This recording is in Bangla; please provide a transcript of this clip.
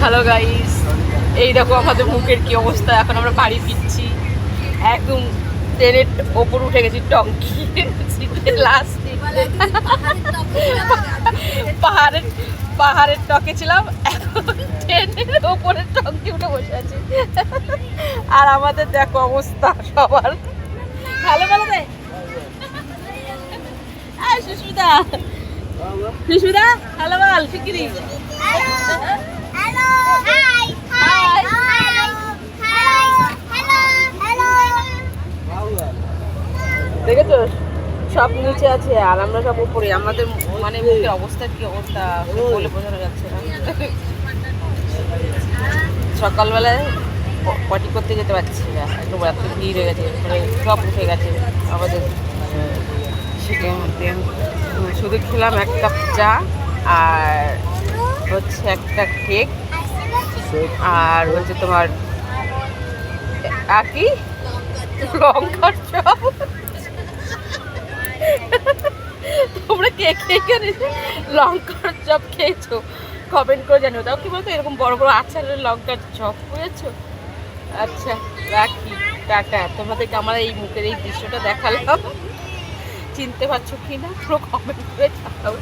হ্যালো গাইস, এই দেখো আমাদের মুখের কি অবস্থা। এখন আমরা বাড়ি ফিরছি, একদম ট্রেনের ওপর উঠে গেছি, টঙ্কি লাস্ট পাহাড়ের টকে ছিলাম, এখন ট্রেনের ওপরের টঙ্কি উঠে বসে আছি। আর আমাদের দেখো অবস্থা সবার। ভালো ভালো দে সুস্মিতা, সুস্মিতা হ্যালো বল শিগগিরি। দেখেছো সব নিচে আছে আর আমরা সব উপরে। আমাদের মানে মুখের অবস্থা কি অবস্থা বলে বোঝানো যাচ্ছে না। সকালবেলায় পটি করতে যেতে পারছি না, একদম এত ভিড় হয়ে গেছে, সব উঠে গেছে আমাদের সিটের মধ্যে। শুধু খেলাম এক কাপ চা আর হচ্ছে একটা কেক আর হচ্ছে তোমার কি লঙ্কার চপ। তোমরা কে কে লঙ্কার চপ খেয়েছো কমেন্ট করে জানিও। তাও কি বলতো এরকম বড় বড় আচারের লঙ্কার চপ বুঝেছো। আচ্ছা রাখি, টাটা। তোমাদেরকে আমার এই মুখের এই দৃশ্যটা দেখালাম, চিনতে পারছো কি না পুরো কমেন্ট করে জানাও।